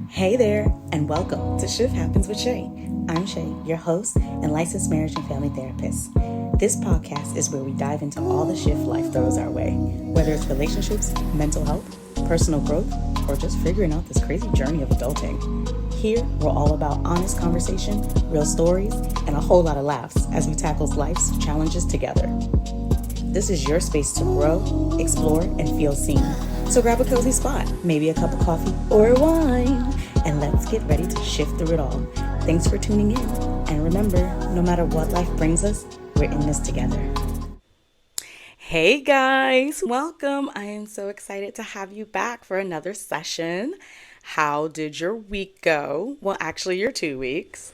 Hey there, and welcome to Shift Happens with Shay. I'm Shay, your host and licensed marriage and family therapist. This podcast is where we dive into all the shift life throws our way, whether it's relationships, mental health, personal growth, or just figuring out this crazy journey of adulting. Here, we're all about honest conversation, real stories, and a whole lot of laughs as we tackle life's challenges together. This is your space to grow, explore, and feel seen. So grab a cozy spot, maybe a cup of coffee or wine, and let's get ready to shift through it all. Thanks for tuning in. And remember, no matter what life brings us, we're in this together. Hey guys, welcome. I am so excited to have you back for another session. How did your week go? Well, actually your 2 weeks.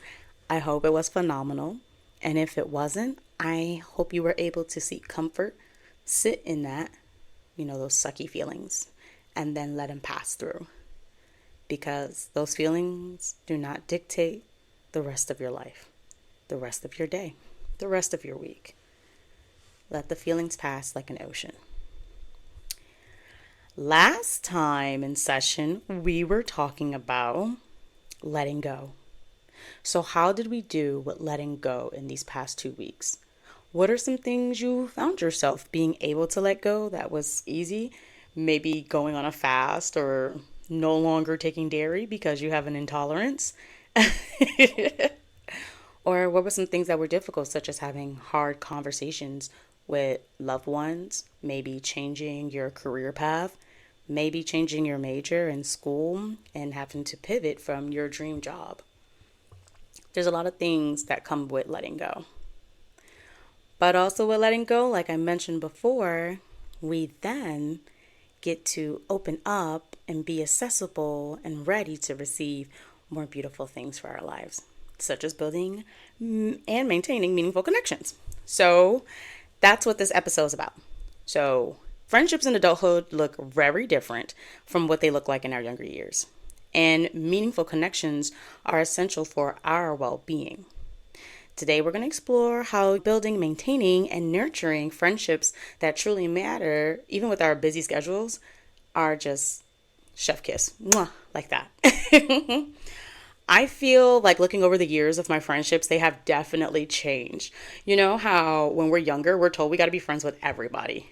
I hope it was phenomenal. And if it wasn't, I hope you were able to seek comfort, sit in that, those sucky feelings, and then let them pass through. Because those feelings do not dictate the rest of your life, the rest of your day, the rest of your week. Let the feelings pass like an ocean. Last time in session, we were talking about letting go. So how did we do with letting go in these past 2 weeks? What are some things you found yourself being able to let go that was easy? Maybe going on a fast or no longer taking dairy because you have an intolerance. Or what were some things that were difficult, such as having hard conversations with loved ones, maybe changing your career path, maybe changing your major in school and having to pivot from your dream job. There's a lot of things that come with letting go. But also with letting go, like I mentioned before, we then get to open up and be accessible and ready to receive more beautiful things for our lives, such as building and maintaining meaningful connections. So that's what this episode is about. So friendships in adulthood look very different from what they look like in our younger years. And meaningful connections are essential for our well-being. Today, we're going to explore how building, maintaining, and nurturing friendships that truly matter, even with our busy schedules, are just chef kiss, mwah, like that. I feel like looking over the years of my friendships, they have definitely changed. You know how when we're younger, we're told we got to be friends with everybody.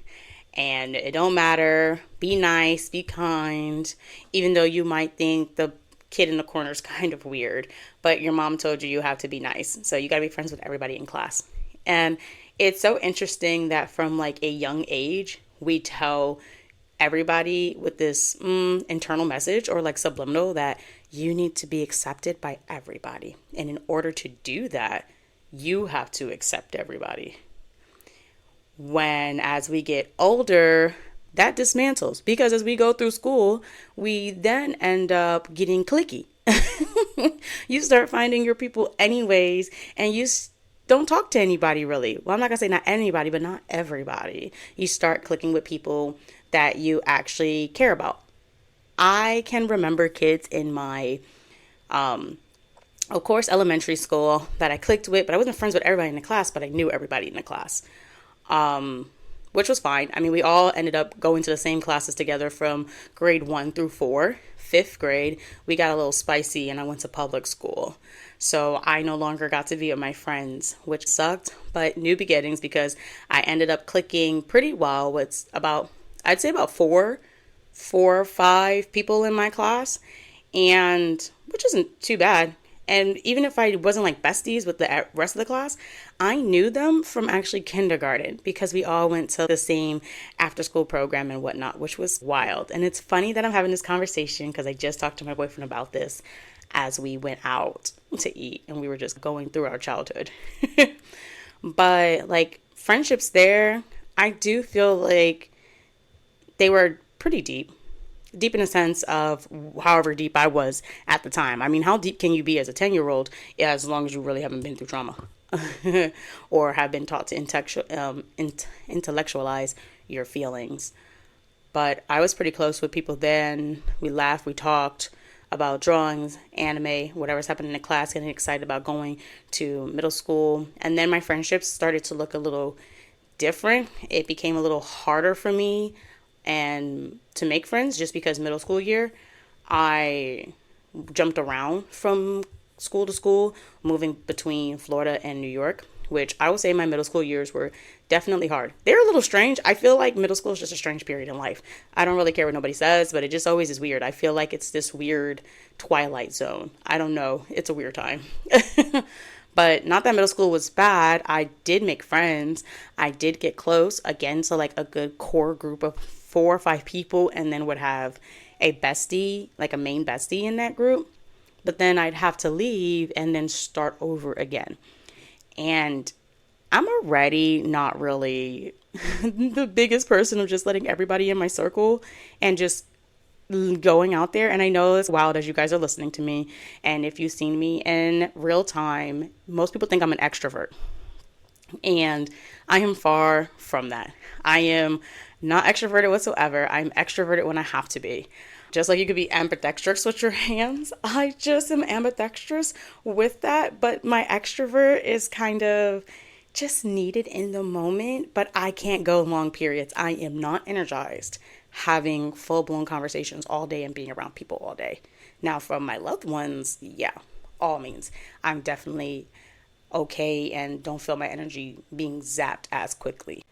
And it don't matter, be nice, be kind, even though you might think the kid in the corner is kind of weird, but your mom told you you have to be nice. So you got to be friends with everybody in class. And it's so interesting that from like a young age, we tell everybody with this internal message or like subliminal that you need to be accepted by everybody. And in order to do that, you have to accept everybody. When as we get older, that dismantles, because as we go through school, we then end up getting cliquey. You start finding your people anyways, and you don't talk to anybody really. Well, I'm not gonna say not anybody, but not everybody. You start clicking with people that you actually care about. I can remember kids in my of course elementary school that I clicked with, but I wasn't friends with everybody in the class, but I knew everybody in the class. Which was fine. I mean, we all ended up going to the same classes together from grade 1 through 4. 5th grade, we got a little spicy and I went to public school. So I no longer got to be with my friends, which sucked, but new beginnings, because I ended up clicking pretty well with I'd say about four or five people in my class, and which isn't too bad. And even if I wasn't like besties with the rest of the class, I knew them from actually kindergarten because we all went to the same after school program and whatnot, which was wild. And it's funny that I'm having this conversation because I just talked to my boyfriend about this as we went out to eat and we were just going through our childhood. But like friendships there, I do feel like they were pretty deep. Deep in a sense of however deep I was at the time. I mean, how deep can you be as a 10-year-old as long as you really haven't been through trauma or have been taught to intellectualize your feelings? But I was pretty close with people then. We laughed, we talked about drawings, anime, whatever's happening in the class, getting excited about going to middle school. And then my friendships started to look a little different. It became a little harder for me and to make friends just because middle school year, I jumped around from school to school, moving between Florida and New York, which I would say my middle school years were definitely hard. They're a little strange. I feel like middle school is just a strange period in life. I don't really care what nobody says, but it just always is weird. I feel like it's this weird twilight zone. I don't know. It's a weird time. But not that middle school was bad. I did make friends. I did get close again to like a good core group of 4 or 5 people, and then would have a bestie, like a main bestie in that group. But then I'd have to leave and then start over again. And I'm already not really the biggest person of just letting everybody in my circle and just going out there. And I know it's wild as you guys are listening to me. And if you've seen me in real time, most people think I'm an extrovert. And I am far from that. I am not extroverted whatsoever. I'm extroverted when I have to be. Just like you could be ambidextrous with your hands, I just am ambidextrous with that. But my extrovert is kind of just needed in the moment, but I can't go long periods. I am not energized having full-blown conversations all day and being around people all day. Now, from my loved ones, yeah, all means. I'm definitely okay and don't feel my energy being zapped as quickly.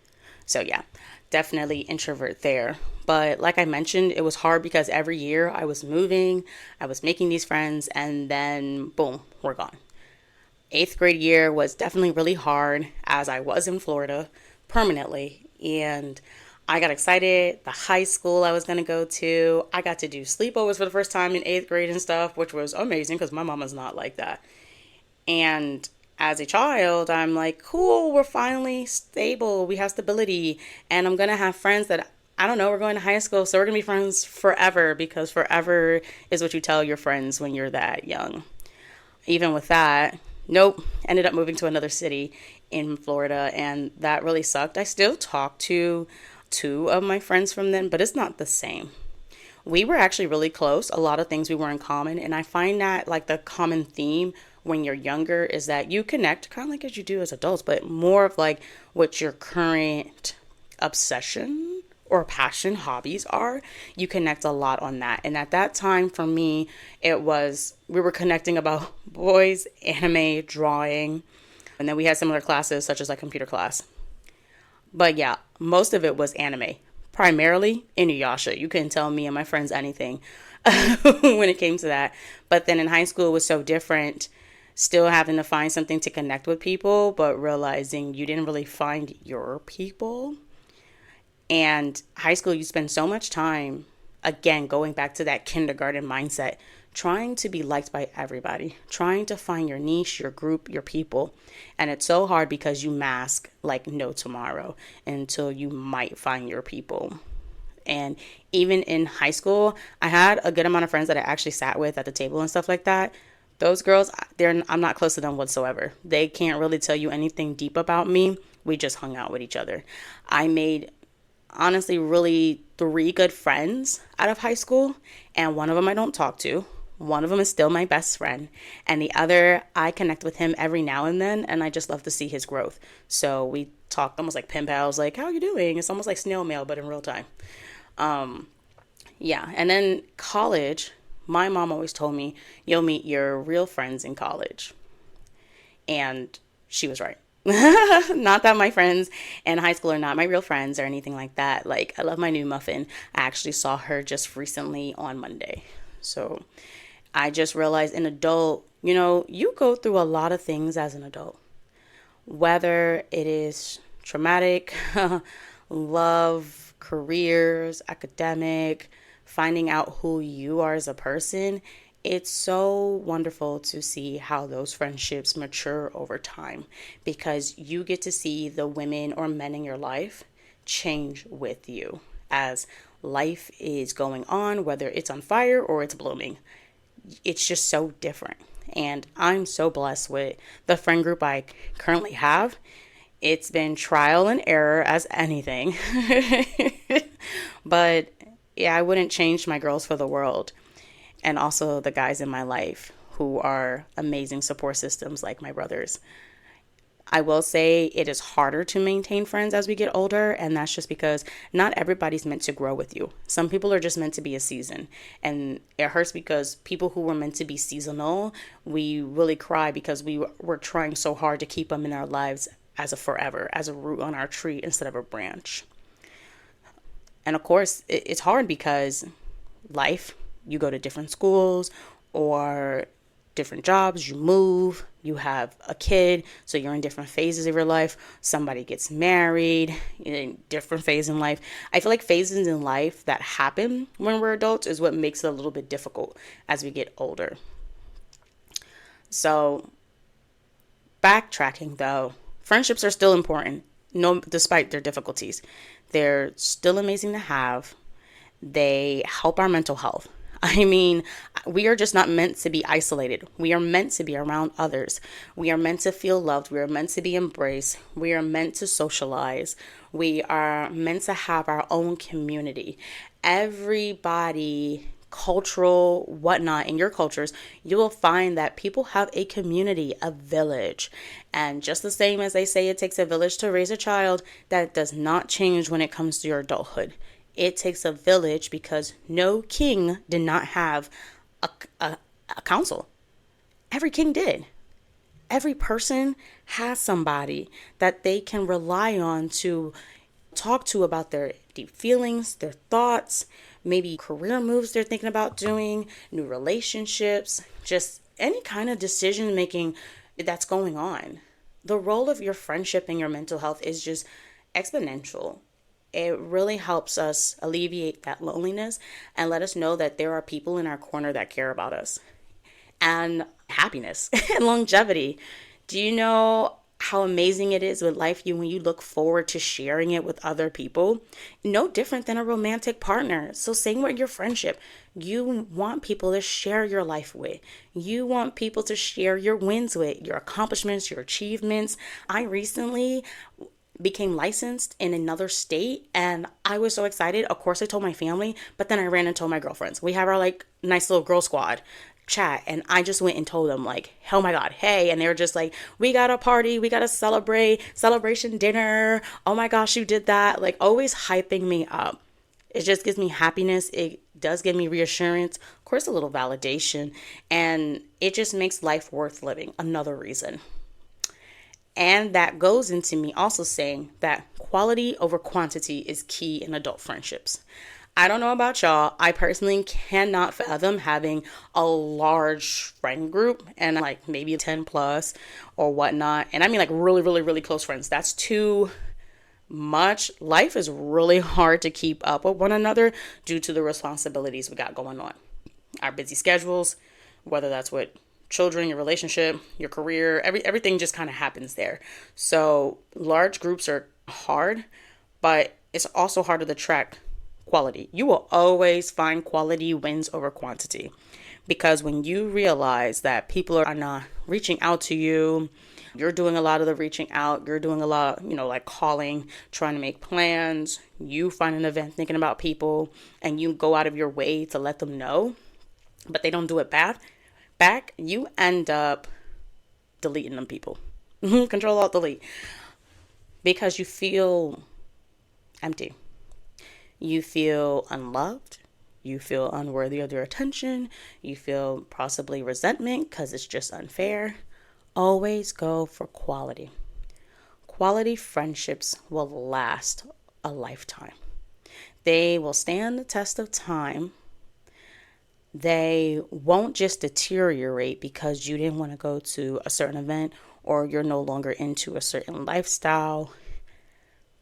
So yeah, definitely introvert there. But like I mentioned, it was hard because every year I was moving, I was making these friends, and then boom, we're gone. 8th grade year was definitely really hard as I was in Florida permanently. And I got excited. The high school I was going to go to, I got to do sleepovers for the first time in 8th grade and stuff, which was amazing because my mama's not like that. And as a child, I'm like, cool, we're finally stable. We have stability. And I'm going to have friends that, I don't know, we're going to high school. So we're going to be friends forever, because forever is what you tell your friends when you're that young. Even with that, nope, ended up moving to another city in Florida. And that really sucked. I still talk to 2 of my friends from then, but it's not the same. We were actually really close. A lot of things we were in common. And I find that like the common theme when you're younger is that you connect kind of like as you do as adults, but more of like what your current obsession or passion hobbies are. You connect a lot on that. And at that time for me, it was, we were connecting about boys, anime, drawing, and then we had similar classes such as like computer class. But yeah, most of it was anime, primarily Inuyasha. You couldn't tell me and my friends anything when it came to that. But then in high school, it was so different, still having to find something to connect with people, but realizing you didn't really find your people. And high school, you spend so much time, again, going back to that kindergarten mindset, trying to be liked by everybody, trying to find your niche, your group, your people. And it's so hard because you mask like no tomorrow until you might find your people. And even in high school, I had a good amount of friends that I actually sat with at the table and stuff like that. Those girls, I'm not close to them whatsoever. They can't really tell you anything deep about me. We just hung out with each other. I made, honestly, really 3 good friends out of high school, and one of them I don't talk to. One of them is still my best friend, and the other, I connect with him every now and then, and I just love to see his growth. So we talk almost like pen pals, like, how are you doing? It's almost like snail mail, but in real time. Yeah, and then college, my mom always told me, you'll meet your real friends in college. And she was right. Not that my friends in high school are not my real friends or anything like that. Like, I love my new muffin. I actually saw her just recently on Monday. So I just realized an adult, you go through a lot of things as an adult, whether it is traumatic, love, careers, academic, finding out who you are as a person. It's so wonderful to see how those friendships mature over time, because you get to see the women or men in your life change with you as life is going on, whether it's on fire or it's blooming. It's just so different. And I'm so blessed with the friend group I currently have. It's been trial and error as anything. But yeah, I wouldn't change my girls for the world. And also the guys in my life who are amazing support systems like my brothers. I will say it is harder to maintain friends as we get older, and that's just because not everybody's meant to grow with you. Some people are just meant to be a season, and it hurts because people who were meant to be seasonal, we really cry because we were trying so hard to keep them in our lives as a forever, as a root on our tree instead of a branch. And of course, it's hard because life, you go to different schools or different jobs, you move, you have a kid, so you're in different phases of your life. Somebody gets married, in different phase in life. I feel like phases in life that happen when we're adults is what makes it a little bit difficult as we get older. So, backtracking though, friendships are still important, no, despite their difficulties. They're still amazing to have. They help our mental health. I mean, we are just not meant to be isolated. We are meant to be around others. We are meant to feel loved. We are meant to be embraced. We are meant to socialize. We are meant to have our own community. Everybody, cultural, whatnot, in your cultures, you will find that people have a community, a village. And just the same as they say it takes a village to raise a child, that does not change when it comes to your adulthood. It takes a village because no king did not have a council. Every king did. Every person has somebody that they can rely on to talk to about their deep feelings, their thoughts, maybe career moves they're thinking about doing, new relationships, just any kind of decision making that's going on. The role of your friendship in your mental health is just exponential. It really helps us alleviate that loneliness and let us know that there are people in our corner that care about us. And happiness and longevity. Do you know how amazing it is with life when you look forward to sharing it with other people? No different than a romantic partner. So same with your friendship. You want people to share your life with. You want people to share your wins with, your accomplishments, your achievements. I recently became licensed in another state and I was so excited. Of course I told my family, but then I ran and told my girlfriends. We have our like nice little girl squad chat and I just went and told them like, oh my God, hey. And they were just like, we got a party, we got to celebration dinner. Oh my gosh, you did that. Like always hyping me up. It just gives me happiness. It does give me reassurance, of course, a little validation, and it just makes life worth living. Another reason. And that goes into me also saying that quality over quantity is key in adult friendships. I don't know about y'all. I personally cannot fathom having a large friend group and like maybe 10 plus or whatnot. And I mean like really, really, really close friends. That's too much. Life is really hard to keep up with one another due to the responsibilities we got going on. Our busy schedules, whether that's with children, your relationship, your career, everything just kind of happens there. So large groups are hard, but it's also harder to track quality. You will always find quality wins over quantity because when you realize that people are not reaching out to you, you're doing a lot of the reaching out, you're doing a lot, like calling, trying to make plans, you find an event thinking about people and you go out of your way to let them know, but they don't do it back, you end up deleting them people. Control Alt Delete. Because you feel empty. You feel unloved. You feel unworthy of their attention. You feel possibly resentment because it's just unfair. Always go for quality. Quality friendships will last a lifetime. They will stand the test of time. They won't just deteriorate because you didn't want to go to a certain event or you're no longer into a certain lifestyle.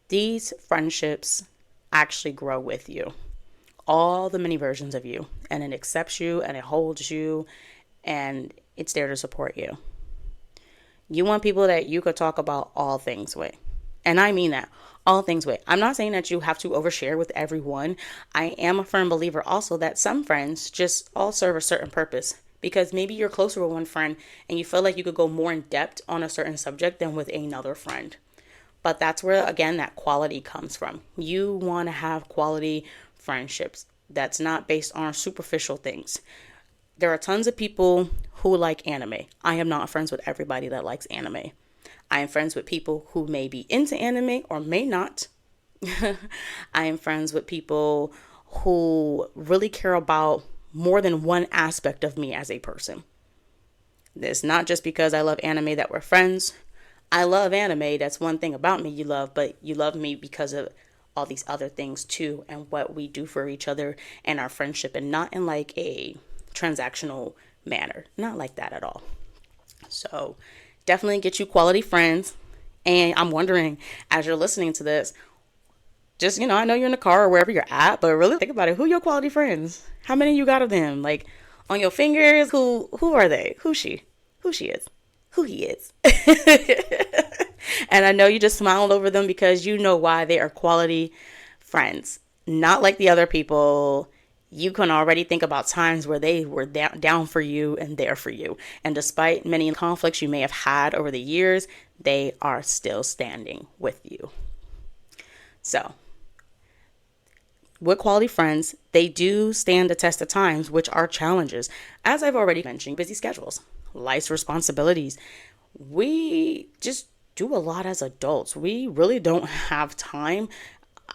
These friendships actually grow with you. All the many versions of you. And it accepts you and it holds you and it's there to support you. You want people that you could talk about all things with. And I mean that. All things with. I'm not saying that you have to overshare with everyone. I am a firm believer also that some friends just all serve a certain purpose. Because maybe you're closer with one friend and you feel like you could go more in depth on a certain subject than with another friend. But that's where, again, that quality comes from. You want to have quality friendships that's not based on superficial things. There are tons of people who like anime. I am not friends with everybody that likes anime. I am friends with people who may be into anime or may not. I am friends with people who really care about more than one aspect of me as a person. It's not just because I love anime that we're friends. I love anime. That's one thing about me you love, but you love me because of all these other things too, and what we do for each other and our friendship, and not in like a transactional manner. Not like that at all. So definitely get you quality friends. And I'm wondering, as you're listening to this, just, I know you're in the car or wherever you're at, but really think about it. Who are your quality friends? How many you got of them? Like on your fingers, who are they? Who she is? Who he is? And I know you just smiled over them because you know why they are quality friends. Not like the other people. You can already think about times where they were down for you and there for you. And despite many conflicts you may have had over the years, they are still standing with you. So, with quality friends, they do stand the test of times, which are challenges. As I've already mentioned, busy schedules, life's responsibilities. We just do a lot as adults. We really don't have time.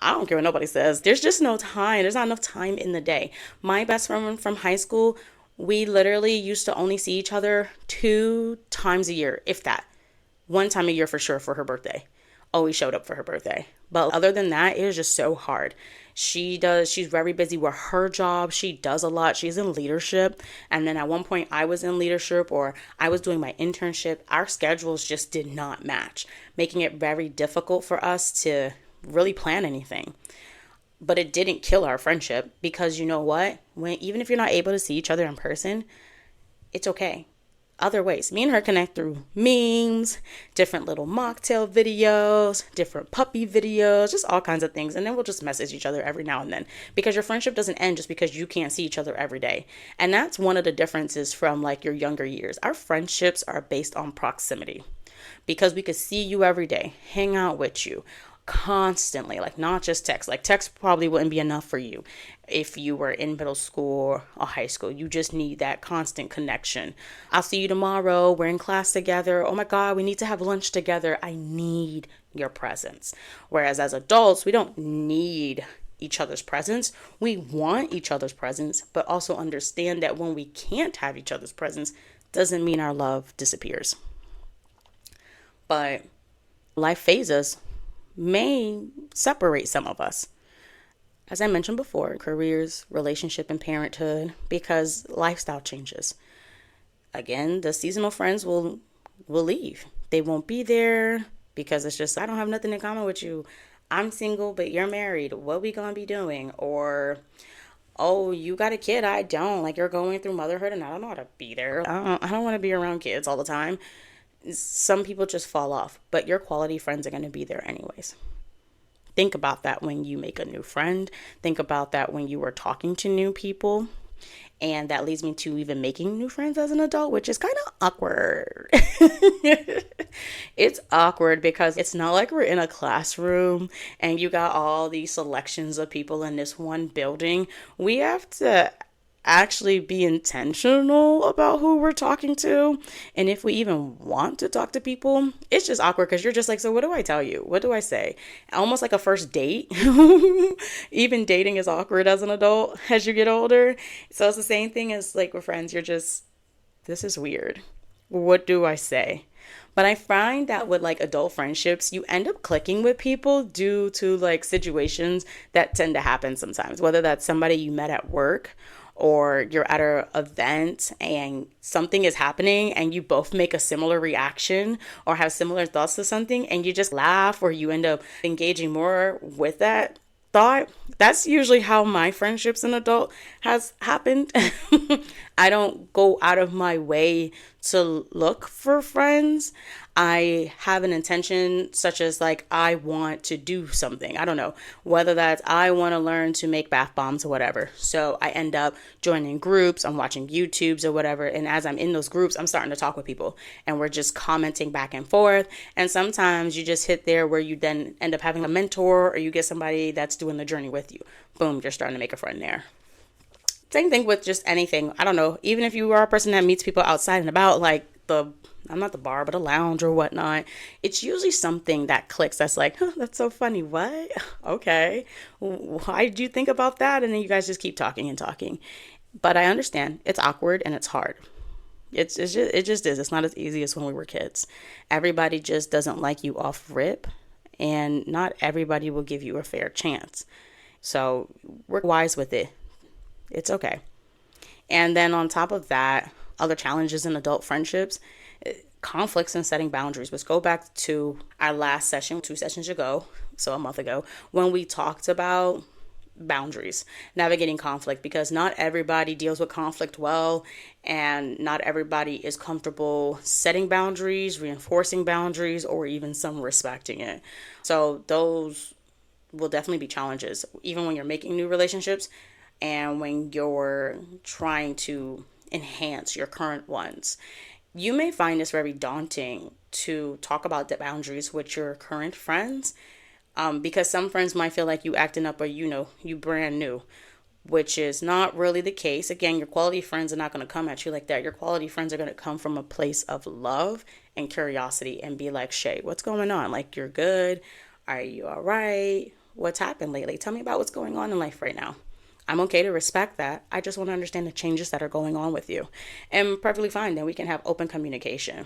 I don't care what nobody says. There's just no time. There's not enough time in the day. My best friend from high school, we literally used to only see each other 2 times a year, if that. 1 time a year for sure for her birthday. Always showed up for her birthday. But other than that, it is just so hard. She's very busy with her job. She does a lot. She's in leadership. And then at one point I was in leadership, or I was doing my internship. Our schedules just did not match, making it very difficult for us to really plan anything. But it didn't kill our friendship, because you know what? Even if you're not able to see each other in person, it's okay. Other ways. Me and her connect through memes, different little mocktail videos, different puppy videos, just all kinds of things. And then we'll just message each other every now and then, because your friendship doesn't end just because you can't see each other every day. And that's one of the differences from like your younger years. Our friendships are based on proximity, because we could see you every day, hang out with you constantly, like not just text. Like text probably wouldn't be enough for you if you were in middle school or high school. You just need that constant connection. I'll see you tomorrow. We're in class together. Oh my God, we need to have lunch together. I need your presence. Whereas as adults, we don't need each other's presence. We want each other's presence, but also understand that when we can't have each other's presence, doesn't mean our love disappears. But life phases may separate some of us. As I mentioned before, careers, relationship, and parenthood, because lifestyle changes. Again, the seasonal friends will leave. They won't be there because it's just, I don't have nothing in common with you. I'm single, but you're married. What we gonna be doing? Or, oh, you got a kid, I don't. Like, you're going through motherhood and I don't know how to be there. I don't want to be around kids all the time. Some people just fall off, but your quality friends are going to be there anyways. Think about that when you make a new friend. Think about that when you are talking to new people. And that leads me to even making new friends as an adult, which is kind of awkward. It's awkward because it's not like we're in a classroom and you got all these selections of people in this one building. We have to actually be intentional about who we're talking to, and if we even want to talk to people. It's just awkward because you're just like, so what do I tell you? What do I say? Almost like a first date. Even dating is awkward as an adult as you get older. So it's the same thing as like with friends. You're just, this is weird. What do I say? But I find that with like adult friendships, you end up clicking with people due to like situations that tend to happen sometimes, whether that's somebody you met at work, or you're at an event and something is happening and you both make a similar reaction or have similar thoughts to something, and you just laugh, or you end up engaging more with that thought. That's usually how my friendships in adult has happened. I don't go out of my way to look for friends. I have an intention, such as like, I want to do something. I don't know, whether that's I want to learn to make bath bombs or whatever. So I end up joining groups, I'm watching YouTubes or whatever. And as I'm in those groups, I'm starting to talk with people and we're just commenting back and forth. And sometimes you just hit there where you then end up having a mentor, or you get somebody that's doing the journey with you. Boom, you're starting to make a friend there. Same thing with just anything. I don't know, even if you are a person that meets people outside and about, like the I'm not the bar, but a lounge or whatnot, it's usually something that clicks that's like, huh, that's so funny. What? Okay. Why did you think about that? And then you guys just keep talking and talking. But I understand it's awkward and it's hard. It just is. It's not as easy as when we were kids. Everybody just doesn't like you off rip, and not everybody will give you a fair chance. So we're wise with it. It's okay. And then on top of that, other challenges in adult friendships, conflicts and setting boundaries, which go back to our last session, 2 sessions ago, so a month ago, when we talked about boundaries, navigating conflict, because not everybody deals with conflict well, and not everybody is comfortable setting boundaries, reinforcing boundaries, or even some respecting it. So those will definitely be challenges, even when you're making new relationships and when you're trying to enhance your current ones. You may find this very daunting to talk about the boundaries with your current friends, because some friends might feel like you acting up, or you brand new, which is not really the case. Again, your quality friends are not going to come at you like that. Your quality friends are going to come from a place of love and curiosity and be like, Shay, what's going on? Like, you're good. Are you all right? What's happened lately? Tell me about what's going on in life right now. I'm okay to respect that. I just want to understand the changes that are going on with you. And perfectly fine. Then we can have open communication.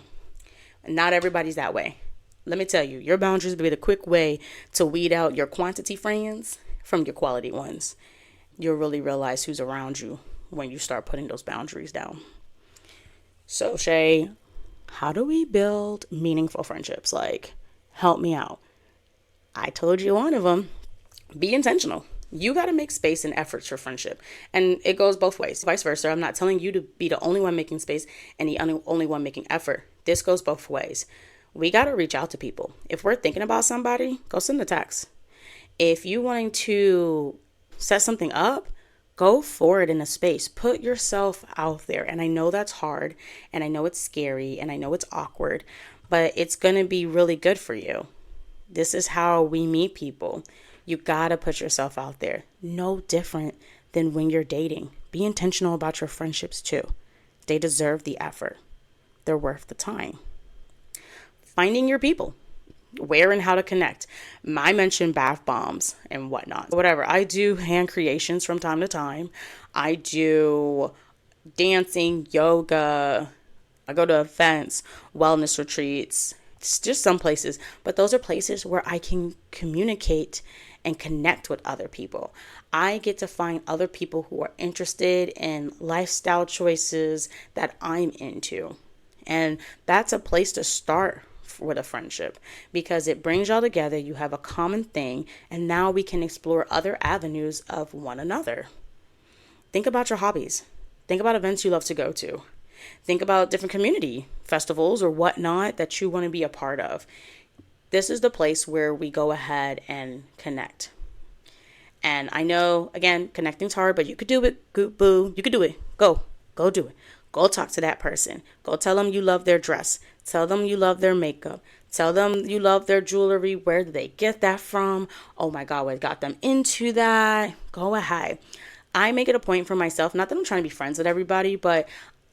Not everybody's that way. Let me tell you, your boundaries will be the quick way to weed out your quantity friends from your quality ones. You'll really realize who's around you when you start putting those boundaries down. So, Shay, how do we build meaningful friendships? Like, help me out. I told you one of them. Be intentional. You got to make space and efforts for friendship. And it goes both ways. Vice versa. I'm not telling you to be the only one making space and the only one making effort. This goes both ways. We got to reach out to people. If we're thinking about somebody, go send a text. If you wanting to set something up, go for it in a space. Put yourself out there. And I know that's hard, and I know it's scary, and I know it's awkward, but it's going to be really good for you. This is how we meet people. You got to put yourself out there. No different than when you're dating. Be intentional about your friendships too. They deserve the effort. They're worth the time. Finding your people. Where and how to connect. I mentioned bath bombs and whatnot. Whatever. I do hand creations from time to time. I do dancing, yoga. I go to events, wellness retreats. It's just some places. But those are places where I can communicate and connect with other people. I get to find other people who are interested in lifestyle choices that I'm into. And that's a place to start with a friendship, because it brings y'all together. You have a common thing, and now we can explore other avenues of one another. Think about your hobbies. Think about events you love to go to. Think about different community festivals or whatnot that you want to be a part of. This is the place where we go ahead and connect. And I know, again, connecting's hard, but you could do it, boo. You could do it. Go do it. Go talk to that person. Go tell them you love their dress. Tell them you love their makeup. Tell them you love their jewelry. Where did they get that from? Oh my God, what got them into that? Go ahead. I make it a point for myself, not that I'm trying to be friends with everybody, but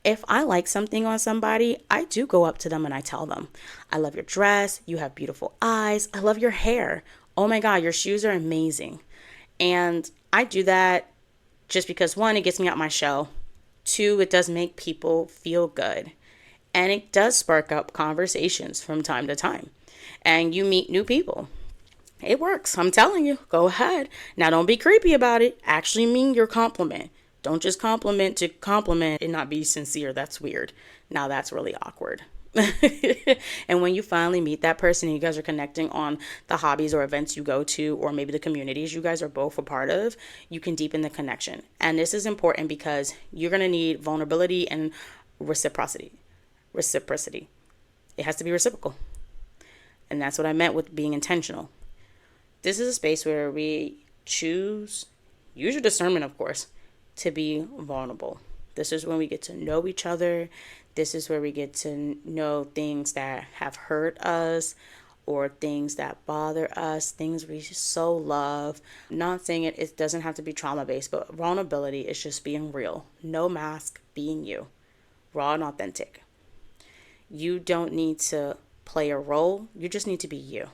if I like something on somebody, I do go up to them and I tell them, I love your dress. You have beautiful eyes. I love your hair. Oh my God, your shoes are amazing. And I do that just because, one, it gets me out my shell. Two, it does make people feel good. And it does spark up conversations from time to time. And you meet new people. It works. I'm telling you. Go ahead. Now, don't be creepy about it. Actually mean your compliment. Don't just compliment to compliment and not be sincere. That's weird. Now, that's really awkward. And when you finally meet that person and you guys are connecting on the hobbies or events you go to, or maybe the communities you guys are both a part of, you can deepen the connection. And this is important because you're going to need vulnerability and reciprocity. It has to be reciprocal. And that's what I meant with being intentional. This is a space where we choose, use your discernment, of course, to be vulnerable. This is when we get to know each other. This is where we get to know things that have hurt us or things that bother us, things we so love. Not saying it doesn't have to be trauma-based, but vulnerability is just being real. No mask, being you. Raw and authentic. You don't need to play a role. You just need to be you.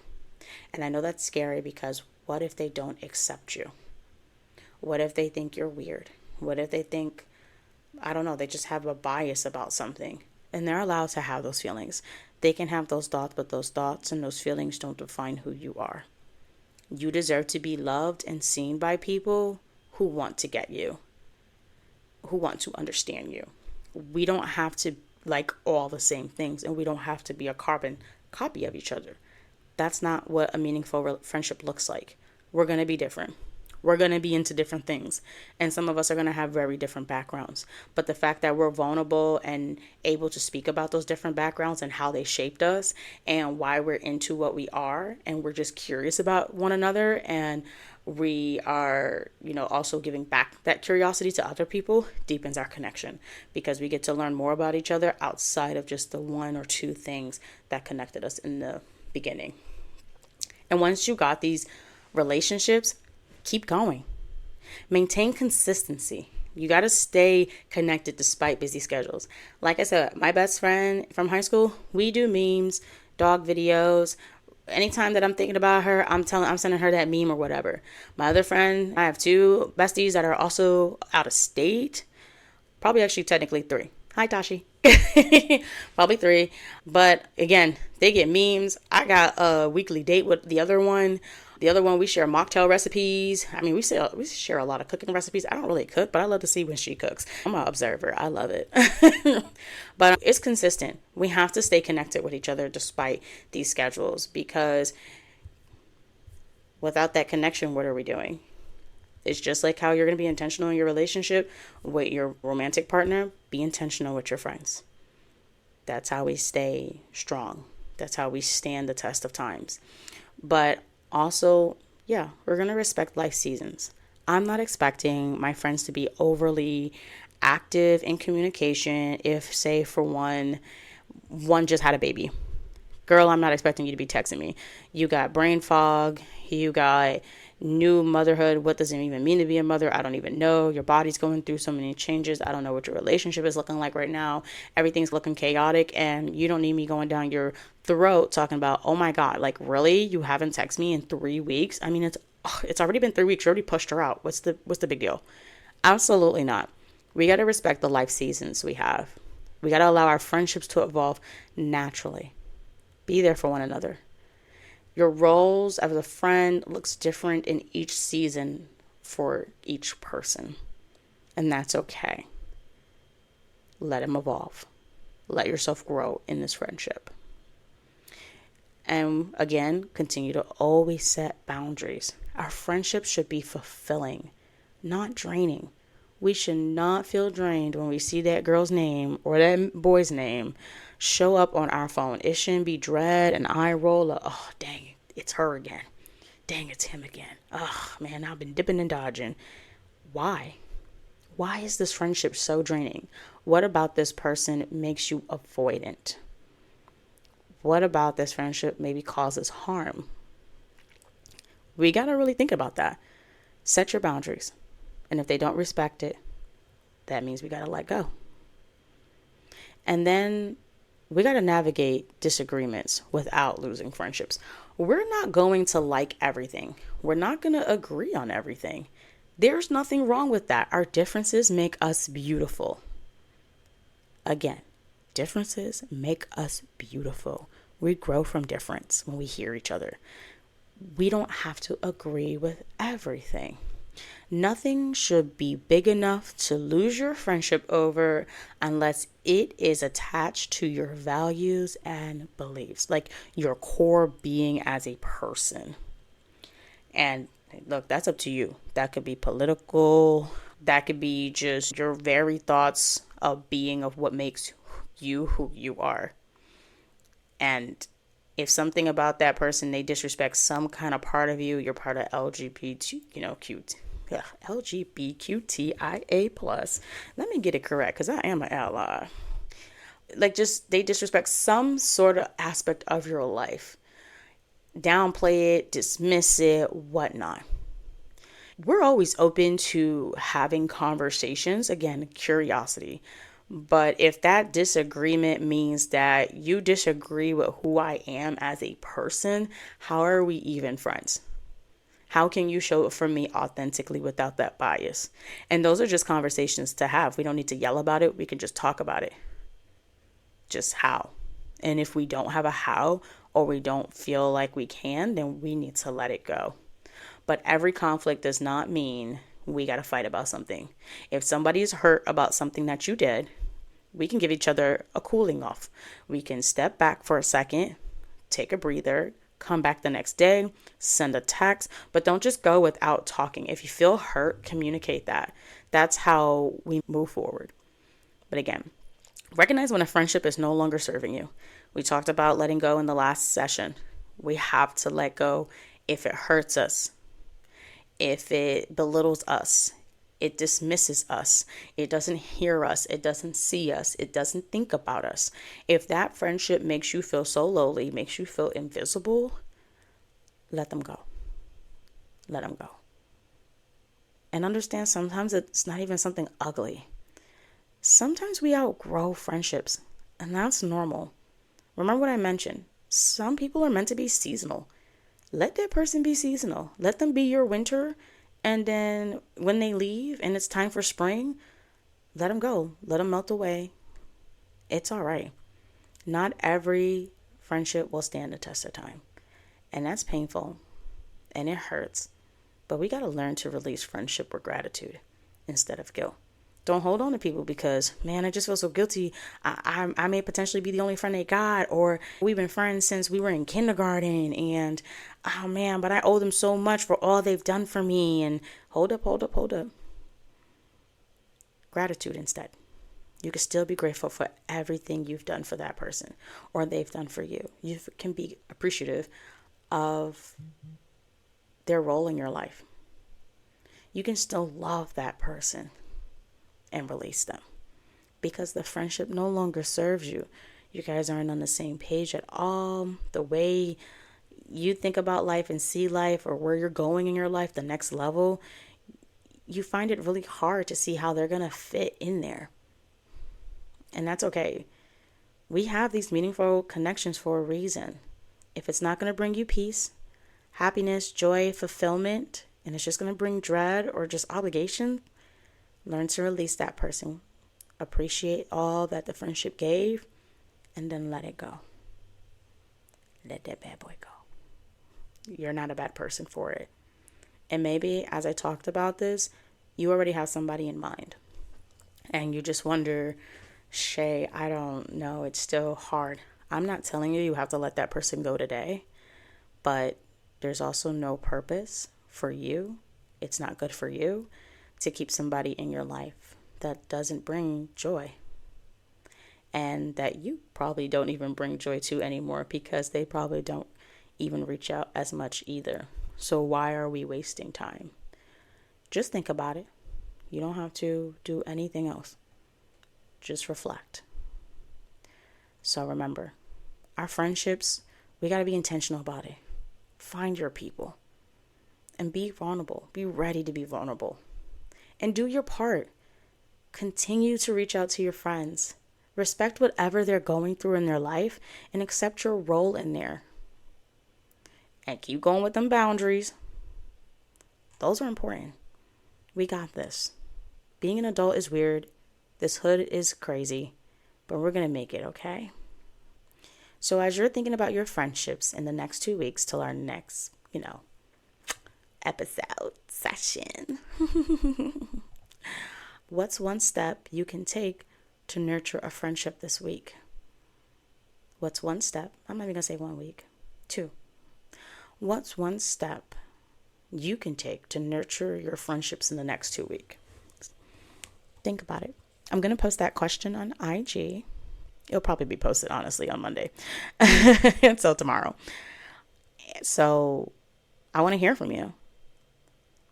And I know that's scary because what if they don't accept you? What if they think you're weird? What if they think, I don't know, they just have a bias about something? And they're allowed to have those feelings. They can have those thoughts, but those thoughts and those feelings don't define who you are. You deserve to be loved and seen by people who want to get you, who want to understand you. We don't have to like all the same things, and we don't have to be a carbon copy of each other. That's not what a meaningful friendship looks like. We're going to be different. We're going to be into different things. And some of us are going to have very different backgrounds. But the fact that we're vulnerable and able to speak about those different backgrounds and how they shaped us and why we're into what we are, and we're just curious about one another, and we are, also giving back that curiosity to other people, deepens our connection because we get to learn more about each other outside of just the one or two things that connected us in the beginning. And once you got these relationships, keep going. Maintain consistency. You got to stay connected despite busy schedules. Like I said, my best friend from high school, we do memes, dog videos. Anytime that I'm thinking about her, I'm sending her that meme or whatever. My other friend, I have two besties that are also out of state. Probably actually technically three. Hi, Tashi. Probably three. But again, they get memes. I got a weekly date with the other one. The other one, we share mocktail recipes. I mean, we share a lot of cooking recipes. I don't really cook, but I love to see when she cooks. I'm an observer. I love it. But it's consistent. We have to stay connected with each other despite these schedules, because without that connection, what are we doing? It's just like how you're going to be intentional in your relationship with your romantic partner. Be intentional with your friends. That's how we stay strong. That's how we stand the test of times. But also, we're going to respect life seasons. I'm not expecting my friends to be overly active in communication if, say, for one just had a baby. Girl, I'm not expecting you to be texting me. You got brain fog. You got new motherhood. What does it even mean to be a mother? I don't even know. Your body's going through so many changes. I don't know what your relationship is looking like right now. Everything's looking chaotic, and you don't need me going down your throat talking about, oh my God, like really? You haven't texted me in 3 weeks? I mean, it's already been 3 weeks. You already pushed her out. What's the big deal? Absolutely not. We got to respect the life seasons we have. We got to allow our friendships to evolve naturally. Be there for one another. Your roles as a friend looks different in each season for each person. And that's okay. Let them evolve. Let yourself grow in this friendship. And again, continue to always set boundaries. Our friendship should be fulfilling, not draining. We should not feel drained when we see that girl's name or that boy's name show up on our phone. It shouldn't be dread and eye roll. Oh, dang it, it's her again. Dang, it's him again. Oh, man, I've been dipping and dodging. Why? Why is this friendship so draining? What about this person makes you avoidant? What about this friendship maybe causes harm? We got to really think about that. Set your boundaries. And if they don't respect it, that means we got to let go. And then we got to navigate disagreements without losing friendships. We're not going to like everything. We're not going to agree on everything. There's nothing wrong with that. Our differences make us beautiful. Again, differences make us beautiful. We grow from difference when we hear each other. We don't have to agree with everything. Nothing should be big enough to lose your friendship over unless it is attached to your values and beliefs, like your core being as a person. And look, that's up to you. That could be political. That could be just your very thoughts of being of what makes you who you are. And if something about that person, they disrespect some kind of part of you, you're part of LGBTQIA plus. Let me get it correct, because I am an ally. They disrespect some sort of aspect of your life. Downplay it, dismiss it, whatnot. We're always open to having conversations. Again, curiosity. But if that disagreement means that you disagree with who I am as a person, how are we even friends? How can you show it for me authentically without that bias? And those are just conversations to have. We don't need to yell about it. We can just talk about it. Just how. And if we don't have a how, or we don't feel like we can, then we need to let it go. But every conflict does not mean we got to fight about something. If somebody's hurt about something that you did, we can give each other a cooling off. We can step back for a second, take a breather, come back the next day, send a text, but don't just go without talking. If you feel hurt, communicate that. That's how we move forward. But again, recognize when a friendship is no longer serving you. We talked about letting go in the last session. We have to let go if it hurts us, if it belittles us, it dismisses us, it doesn't hear us, it doesn't see us, it doesn't think about us. If that friendship makes you feel so lowly, makes you feel invisible, let them go. Let them go. And understand sometimes it's not even something ugly. Sometimes we outgrow friendships, and that's normal. Remember what I mentioned. Some people are meant to be seasonal. Let that person be seasonal. Let them be your winter. And then when they leave and it's time for spring, let them go. Let them melt away. It's all right. Not every friendship will stand the test of time. And that's painful. And it hurts. But we got to learn to release friendship with gratitude instead of guilt. Don't hold on to people because, man, I just feel so guilty. I may potentially be the only friend they got, or we've been friends since we were in kindergarten, and oh man, but I owe them so much for all they've done for me. And hold up. Gratitude instead. You can still be grateful for everything you've done for that person or they've done for you. You can be appreciative of their role in your life. You can still love that person and release them because the friendship no longer serves you. You guys aren't on the same page at all. The way you think about life and see life, or where you're going in your life, the next level, you find it really hard to see how they're going to fit in there. And that's okay. We have these meaningful connections for a reason. If it's not going to bring you peace, happiness, joy, fulfillment, and it's just going to bring dread or just obligation, learn to release that person. Appreciate all that the friendship gave, and then let it go. Let that bad boy go. You're not a bad person for it. And maybe, as I talked about this, you already have somebody in mind. And you just wonder, Shay, I don't know, it's still hard. I'm not telling you have to let that person go today, but there's also no purpose for you. It's not good for you to keep somebody in your life that doesn't bring joy, and that you probably don't even bring joy to anymore because they probably don't even reach out as much either. So why are we wasting time? Just think about it. You don't have to do anything else. Just reflect. So remember, our friendships, we got to be intentional about it. Find your people and be vulnerable. Be ready to be vulnerable. And do your part. Continue to reach out to your friends. Respect whatever they're going through in their life and accept your role in there. And keep going with them boundaries. Those are important. We got this. Being an adult is weird. This hood is crazy. But we're going to make it, okay? So as you're thinking about your friendships in the next 2 weeks till our next, episode session, what's one step you can take to nurture a friendship this week? What's one step? I'm not even going to say 1 week. 2. What's one step you can take to nurture your friendships in the next 2 weeks? Think about it. I'm going to post that question on IG. It'll probably be posted, honestly, on Monday until tomorrow. So I want to hear from you.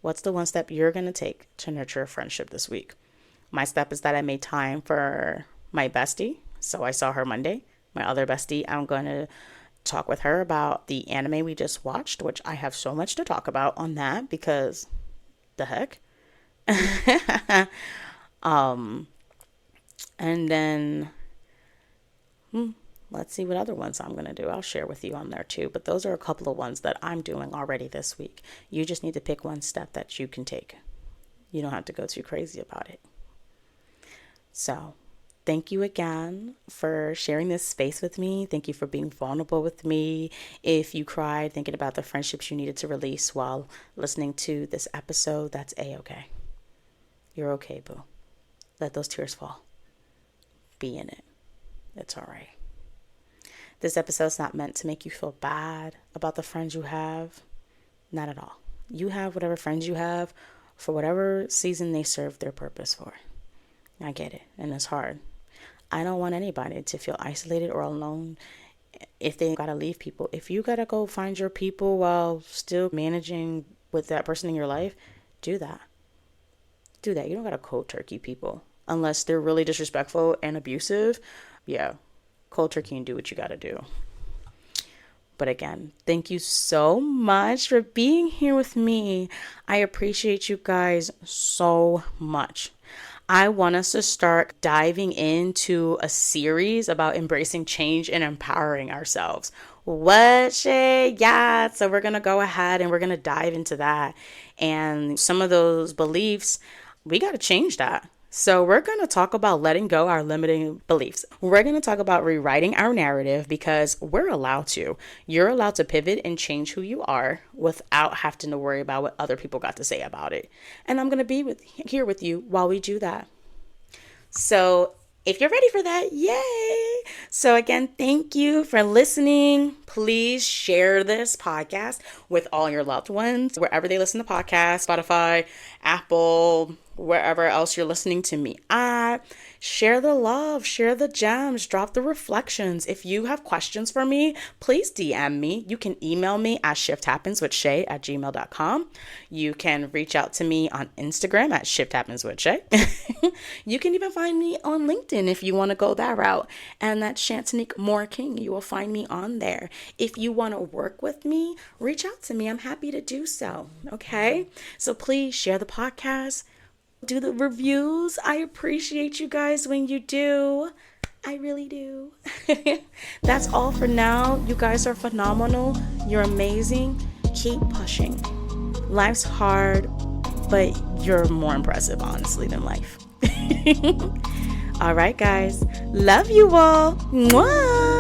What's the one step you're going to take to nurture a friendship this week? My step is that I made time for my bestie. So I saw her Monday. My other bestie, I'm going to talk with her about the anime we just watched, which I have so much to talk about on that because the heck. And then let's see what other ones I'm going to do. I'll share with you on there too. But those are a couple of ones that I'm doing already this week. You just need to pick one step that you can take. You don't have to go too crazy about it. So thank you again for sharing this space with me. Thank you for being vulnerable with me. If you cried thinking about the friendships you needed to release while listening to this episode, that's A-okay. You're okay, boo. Let those tears fall. Be in it. It's all right. This episode's not meant to make you feel bad about the friends you have. Not at all. You have whatever friends you have for whatever season they serve their purpose for. I get it, and it's hard. I don't want anybody to feel isolated or alone if they gotta leave people. If you gotta go find your people while still managing with that person in your life, do that. Do that. You don't gotta cold turkey people unless they're really disrespectful and abusive. Yeah, cold turkey and do what you gotta do. But again, thank you so much for being here with me. I appreciate you guys so much. I want us to start diving into a series about embracing change and empowering ourselves. What, Shay? Yeah. So we're going to go ahead and we're going to dive into that. And some of those beliefs, we got to change that. So we're going to talk about letting go our limiting beliefs. We're going to talk about rewriting our narrative because we're allowed to. You're allowed to pivot and change who you are without having to worry about what other people got to say about it. And I'm going to be here with you while we do that. So if you're ready for that, yay! So again, thank you for listening. Please share this podcast with all your loved ones, wherever they listen to podcasts, Spotify, Apple, wherever else you're listening to me at. Share the love, share the gems, drop the reflections. If you have questions for me, please DM me. You can email me at shifthappenswithshay@gmail.com. You can reach out to me on Instagram at shifthappenswithshay. You can even find me on LinkedIn if you want to go that route. And that's Shantanique Moore King. You will find me on there. If you want to work with me, reach out to me. I'm happy to do so. Okay? So please share the podcast. Do the reviews. I appreciate you guys when you do. I really do. That's all for now. You guys are phenomenal. You're amazing. Keep pushing. Life's hard, but you're more impressive, honestly, than life. All right, guys. Love you all. Mwah!